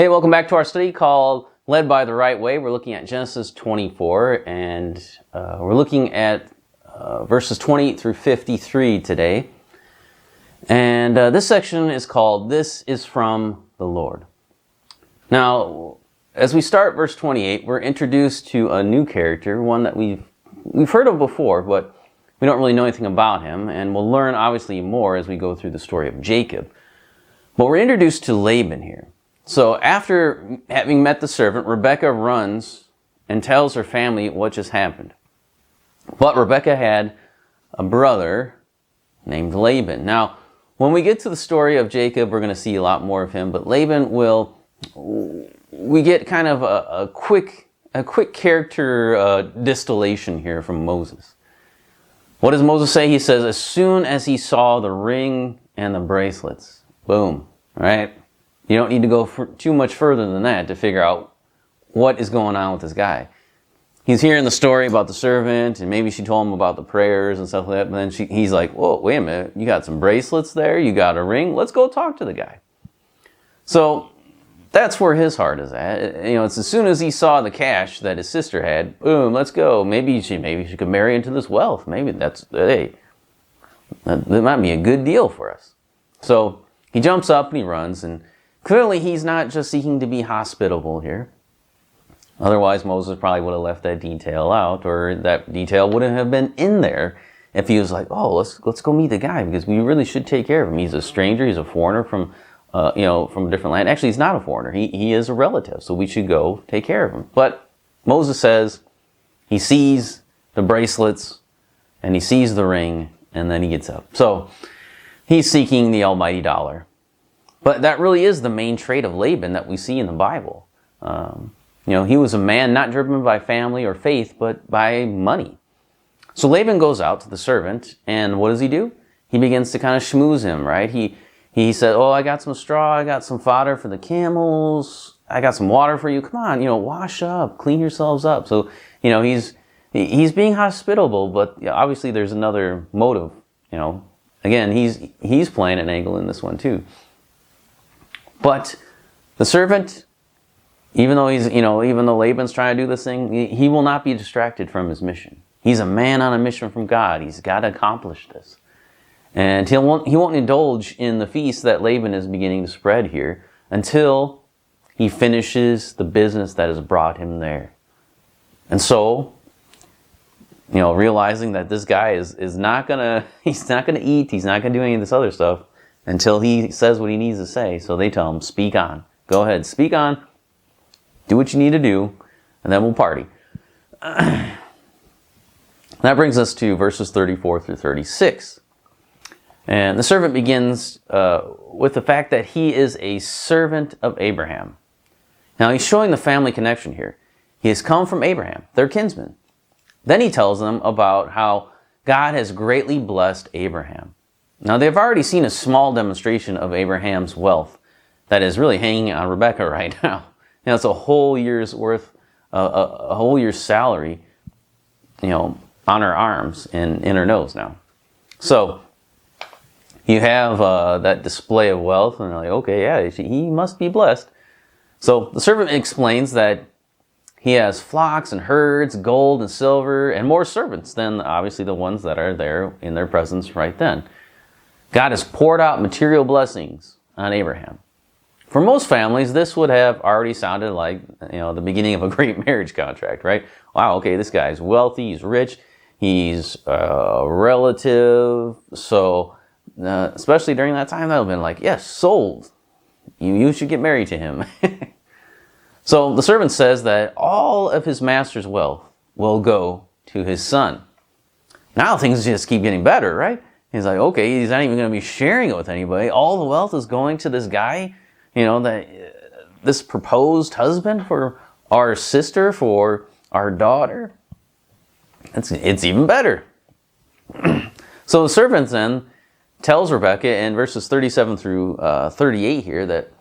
Hey, welcome back to our study called Led by the Right Way. We're looking at Genesis 24, and we're looking at verses 28 through 53 today. And this section is called, This is from the Lord. Now, as we start verse 28, we're introduced to a new character, one that we've heard of before, but we don't really know anything about him, and we'll learn obviously more as we go through the story of Jacob. But we're introduced to Laban here. So after having met the servant, Rebekah runs and tells her family what just happened. But Rebekah had a brother named Laban. Now, when we get to the story of Jacob, we're going to see a lot more of him. But Laban we get kind of a quick character distillation here from Moses. What does Moses say? He says, as soon as he saw the ring and the bracelets, boom, right? You don't need to go too much further than that to figure out what is going on with this guy. He's hearing the story about the servant, and maybe she told him about the prayers and stuff like that, but then he's like, whoa, wait a minute, you got some bracelets there, you got a ring, let's go talk to the guy. So that's where his heart is at. You know, it's as soon as he saw the cash that his sister had, boom, let's go. Maybe she could marry into this wealth. Maybe that might be a good deal for us. So he jumps up and he runs, and clearly he's not just seeking to be hospitable here. Otherwise, Moses probably would have left that detail out, or that detail wouldn't have been in there if he was like, oh, let's go meet the guy, because we really should take care of him. He's a stranger, he's a foreigner from a different land. Actually, he's not a foreigner. He is a relative, so we should go take care of him. But Moses says he sees the bracelets and he sees the ring, and then he gets up. So he's seeking the almighty dollar. But that really is the main trait of Laban that we see in the Bible. He was a man not driven by family or faith, but by money. So Laban goes out to the servant, and what does he do? He begins to kind of schmooze him, right? He said, oh, I got some straw, I got some fodder for the camels, I got some water for you. Come on, wash up, clean yourselves up. So, he's being hospitable, but obviously there's another motive. Again, he's playing an angle in this one too. But the servant, even though Laban's trying to do this thing, he will not be distracted from his mission. He's a man on a mission from God. He's got to accomplish this. And he won't indulge in the feast that Laban is beginning to spread here until he finishes the business that has brought him there. And so, realizing that this guy is not gonna eat, he's not gonna do any of this other stuff until he says what he needs to say. So they tell him, speak on. Go ahead, speak on. Do what you need to do, and then we'll party. That brings us to verses 34 through 36. And the servant begins with the fact that he is a servant of Abraham. Now he's showing the family connection here. He has come from Abraham, their kinsman. Then he tells them about how God has greatly blessed Abraham. Now they've already seen a small demonstration of Abraham's wealth that is really hanging on Rebekah right now. It's a whole year's worth, a whole year's salary, on her arms and in her nose now. So you have that display of wealth, and they're like, okay, yeah, he must be blessed. So the servant explains that he has flocks and herds, gold and silver, and more servants than obviously the ones that are there in their presence right then. God has poured out material blessings on Abraham. For most families, this would have already sounded like, the beginning of a great marriage contract, right? Wow, okay, this guy's wealthy, he's rich, he's a relative. So, especially during that time, that would have been like, yes, sold. You should get married to him. So the servant says that all of his master's wealth will go to his son. Now things just keep getting better, right? He's like, okay, he's not even going to be sharing it with anybody. All the wealth is going to this guy, this proposed husband for our sister, for our daughter. It's even better. So the servant then tells Rebekah in verses 37 through 38 here that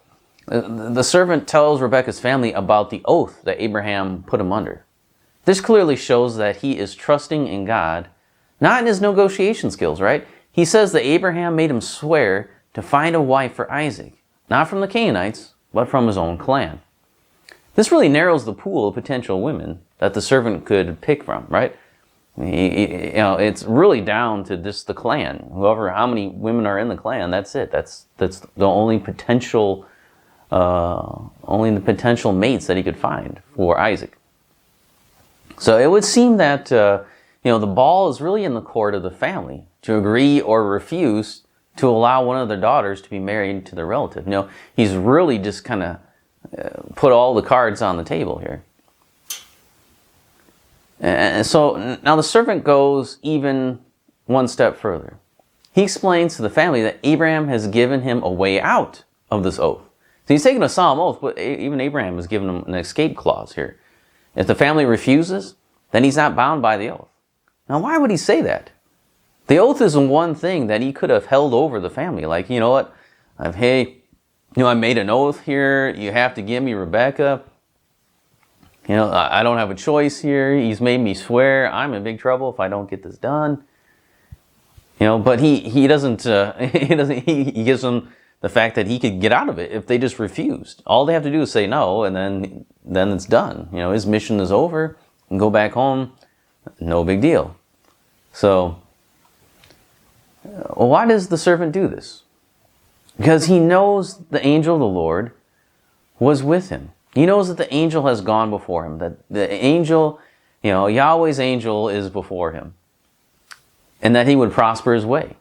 the servant tells Rebekah's family about the oath that Abraham put him under. This clearly shows that he is trusting in God, not in his negotiation skills, right? He says that Abraham made him swear to find a wife for Isaac, not from the Canaanites, but from his own clan. This really narrows the pool of potential women that the servant could pick from, right? It's really down to just the clan. How many women are in the clan, that's it. That's the only potential mates that he could find for Isaac. So it would seem that the ball is really in the court of the family to agree or refuse to allow one of their daughters to be married to their relative. He's really just kind of put all the cards on the table here. And so now the servant goes even one step further. He explains to the family that Abraham has given him a way out of this oath. So he's taken a solemn oath, but even Abraham has given him an escape clause here. If the family refuses, then he's not bound by the oath. Now, why would he say that? The oath is one thing that he could have held over the family. Like, you know what? I made an oath here. You have to give me Rebekah. I don't have a choice here. He's made me swear. I'm in big trouble if I don't get this done. But he doesn't. He gives them the fact that he could get out of it if they just refused. All they have to do is say no, and then it's done. His mission is over, and go back home. No big deal. So, why does the servant do this? Because he knows the angel of the Lord was with him. He knows that the angel has gone before him, that the angel, Yahweh's angel is before him, and that he would prosper his way.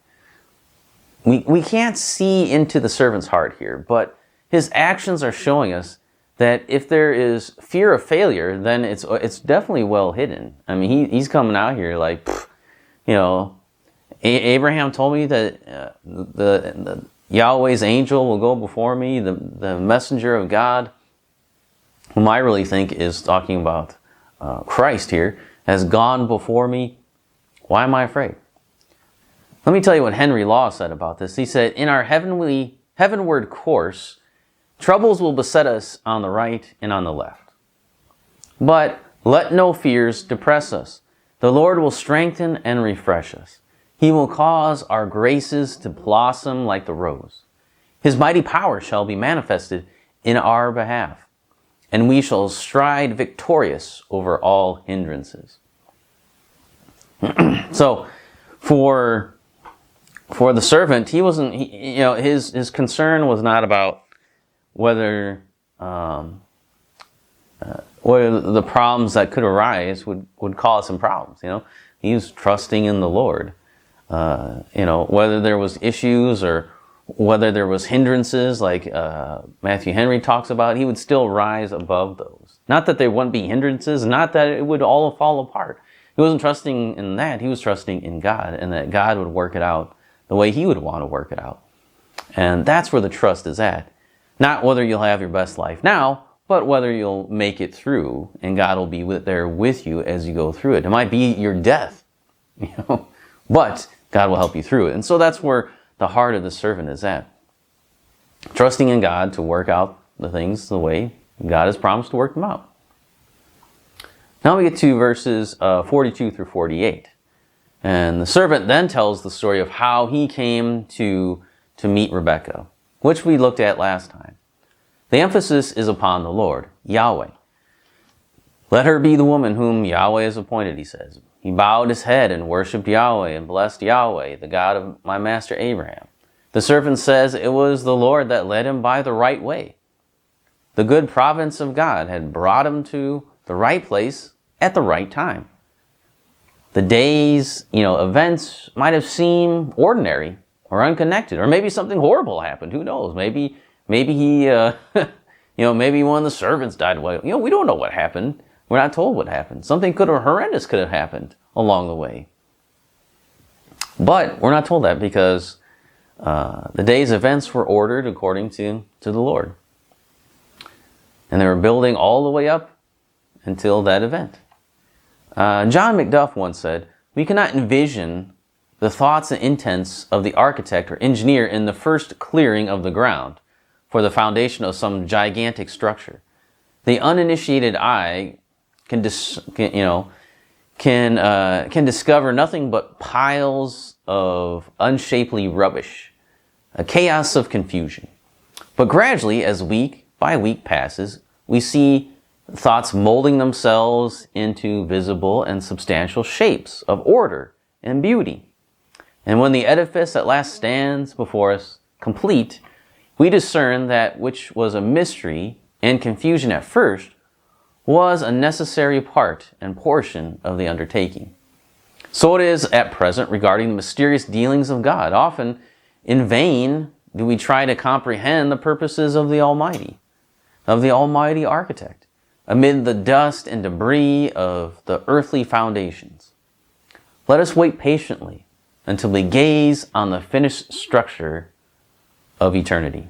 We can't see into the servant's heart here, but his actions are showing us that if there is fear of failure, then it's definitely well hidden. I mean, he's coming out here like, Abraham told me that the Yahweh's angel will go before me, the messenger of God, whom I really think is talking about Christ here, has gone before me. Why am I afraid? Let me tell you what Henry Law said about this. He said, in our heavenward course, troubles will beset us on the right and on the left. But let no fears depress us. The Lord will strengthen and refresh us. He will cause our graces to blossom like the rose. His mighty power shall be manifested in our behalf, and we shall stride victorious over all hindrances. So, for the servant, he wasn't. His concern was not about whether the problems that could arise would cause him problems. He was trusting in the Lord. Whether there was issues or whether there was hindrances, like Matthew Henry talks about, he would still rise above those. Not that there wouldn't be hindrances, not that it would all fall apart. He wasn't trusting in that. He was trusting in God, and that God would work it out the way he would want to work it out. And that's where the trust is at. Not whether you'll have your best life now, but whether you'll make it through, and God will be there with you as you go through it. It might be your death, but God will help you through it. And so that's where the heart of the servant is at. Trusting in God to work out the things the way God has promised to work them out. Now we get to verses 42 through 48. And the servant then tells the story of how he came to meet Rebekah, which we looked at last time. The emphasis is upon the Lord, Yahweh. Let her be the woman whom Yahweh has appointed, he says. He bowed his head and worshipped Yahweh and blessed Yahweh, the God of my master Abraham. The servant says it was the Lord that led him by the right way. The good providence of God had brought him to the right place at the right time. The day's, events might have seemed ordinary or unconnected, or maybe something horrible happened. Who knows? Maybe he, maybe one of the servants died away. We don't know what happened. We're not told what happened. Something horrendous could have happened along the way. But we're not told that because the day's events were ordered according to the Lord. And they were building all the way up until that event. John McDuff once said, we cannot envision the thoughts and intents of the architect or engineer in the first clearing of the ground for the foundation of some gigantic structure. The uninitiated eye can discover nothing but piles of unshapely rubbish, a chaos of confusion. But gradually, as week by week passes, we see thoughts molding themselves into visible and substantial shapes of order and beauty. And when the edifice at last stands before us complete, we discern that which was a mystery and confusion at first was a necessary part and portion of the undertaking. So it is at present regarding the mysterious dealings of God. Often in vain do we try to comprehend the purposes of the Almighty Architect, amid the dust and debris of the earthly foundations. Let us wait patiently until we gaze on the finished structure of eternity.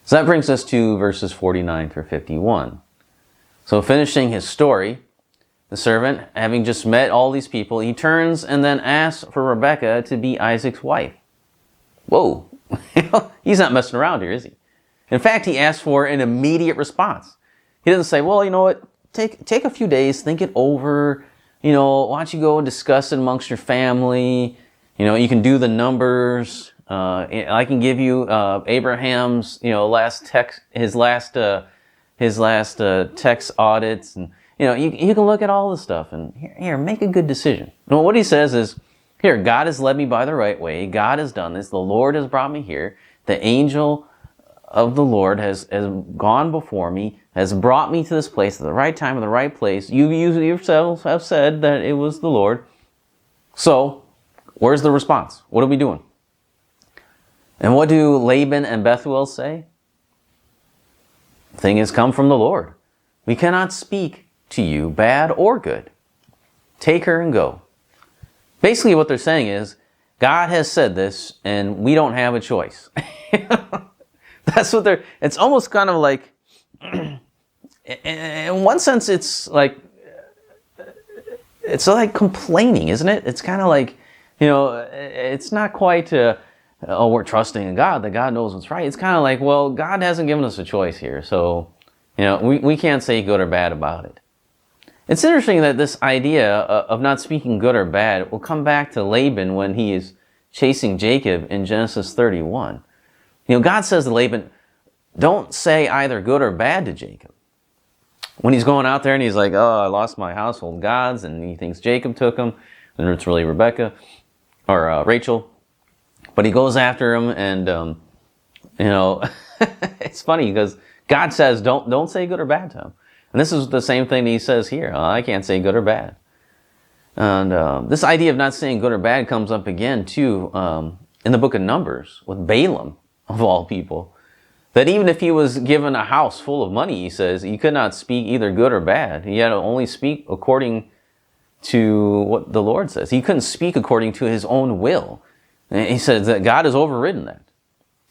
So that brings us to verses 49 through 51. So finishing his story, the servant, having just met all these people, he turns and then asks for Rebekah to be Isaac's wife. Whoa, he's not messing around here, is he? In fact, he asks for an immediate response. He doesn't say, well, you know what, take a few days, think it over, why don't you go and discuss it amongst your family, you can do the numbers, I can give you Abraham's, last text, his last text audits, and you can look at all this stuff and here, make a good decision. No, what he says is, here, God has led me by the right way. God has done this. The Lord has brought me here. The angel of the Lord has gone before me, has brought me to this place at the right time, at the right place. You yourselves have said that it was the Lord. So, where's the response? What are we doing? And what do Laban and Bethuel say? The thing has come from the Lord. We cannot speak to you bad or good. Take her and go. Basically what they're saying is, God has said this and we don't have a choice. That's what it's almost kind of like, in one sense it's like complaining, isn't it? It's kind of like, it's not quite, we're trusting in God, that God knows what's right. It's kind of like, well, God hasn't given us a choice here, so, we can't say good or bad about it. It's interesting that this idea of not speaking good or bad will come back to Laban when he is chasing Jacob in Genesis 31. God says to Laban, don't say either good or bad to Jacob. When he's going out there and he's like, oh, I lost my household gods, and he thinks Jacob took them, and it's really Rebekah, or Rachel. But he goes after him, and, it's funny because God says, don't say good or bad to him. And this is the same thing that he says here. I can't say good or bad. And this idea of not saying good or bad comes up again, too, in the book of Numbers with Balaam, of all people. That even if he was given a house full of money, he says, he could not speak either good or bad. He had to only speak according to what the Lord says. He couldn't speak according to his own will. And he says that God has overridden that.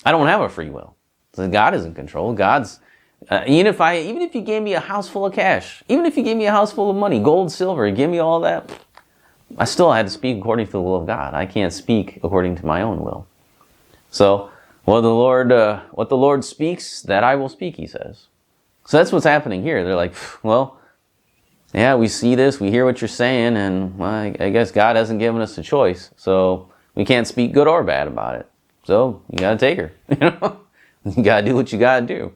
I don't have a free will. So God is in control. God's even if you gave me a house full of cash, even if you gave me a house full of money, gold, silver, give me all that, I still had to speak according to the will of God. I can't speak according to my own will. So, what the Lord speaks, that I will speak, he says. So that's what's happening here. They're like, well, yeah, we see this, we hear what you're saying, and well, I guess God hasn't given us a choice, so we can't speak good or bad about it. So, you gotta take her. You gotta do what you gotta do.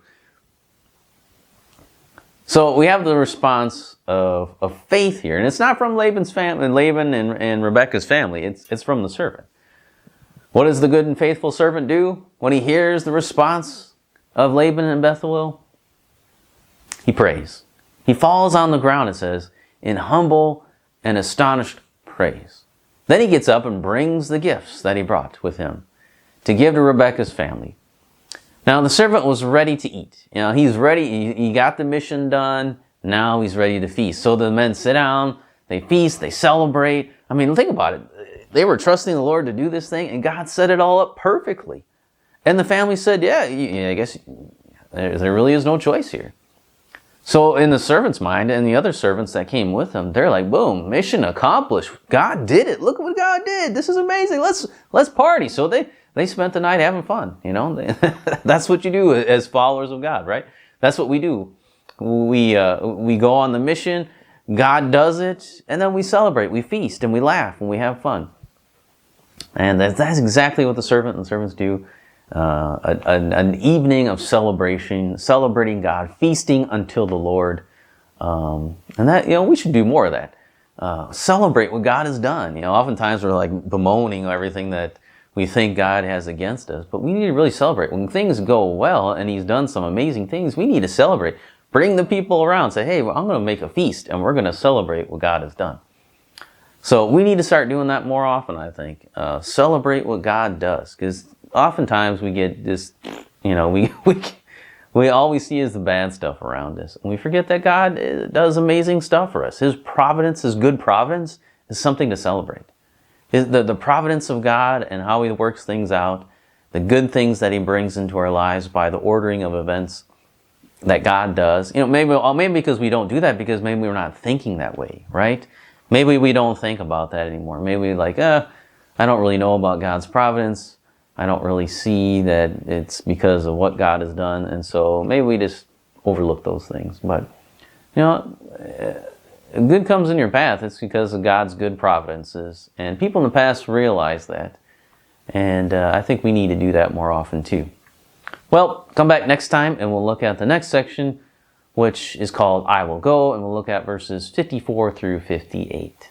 So we have the response of faith here, and it's not from Laban's family, Laban and Rebekah's family. It's from the servant. What does the good and faithful servant do when he hears the response of Laban and Bethuel? He prays. He falls on the ground, it says, in humble and astonished praise. Then he gets up and brings the gifts that he brought with him to give to Rebekah's family. Now the servant was ready to eat. He's ready. He got the mission done. Now he's ready to feast. So the men sit down, they feast, they celebrate. I mean, think about it. They were trusting the Lord to do this thing, and God set it all up perfectly. And the family said, yeah, I guess there really is no choice here. So in the servant's mind, and the other servants that came with him, they're like, boom, mission accomplished. God did it. Look at what God did. This is amazing. Let's party. So they spent the night having fun, That's what you do as followers of God, right? That's what we do. We go on the mission, God does it, and then we celebrate, we feast, and we laugh, and we have fun. And that's exactly what the servant and the servants do. an evening of celebration, celebrating God, feasting until the Lord. And that, we should do more of that. Celebrate what God has done. Oftentimes we're like bemoaning everything that we think God has against us, but we need to really celebrate. When things go well and He's done some amazing things, we need to celebrate. Bring the people around. Say, hey, I'm going to make a feast and we're going to celebrate what God has done. So we need to start doing that more often, I think. Celebrate what God does, because oftentimes we get this, we all we see is the bad stuff around us. And we forget that God does amazing stuff for us. His providence, His good providence, is something to celebrate. The providence of God and how He works things out, the good things that He brings into our lives by the ordering of events that God does. Maybe because we don't do that because maybe we're not thinking that way, right? Maybe we don't think about that anymore. Maybe we're like, I don't really know about God's providence. I don't really see that it's because of what God has done. And so maybe we just overlook those things. But, good comes in your path. It's because of God's good providences. And people in the past realize that. And I think we need to do that more often too. Well, come back next time and we'll look at the next section, which is called I Will Go. And we'll look at verses 54 through 58.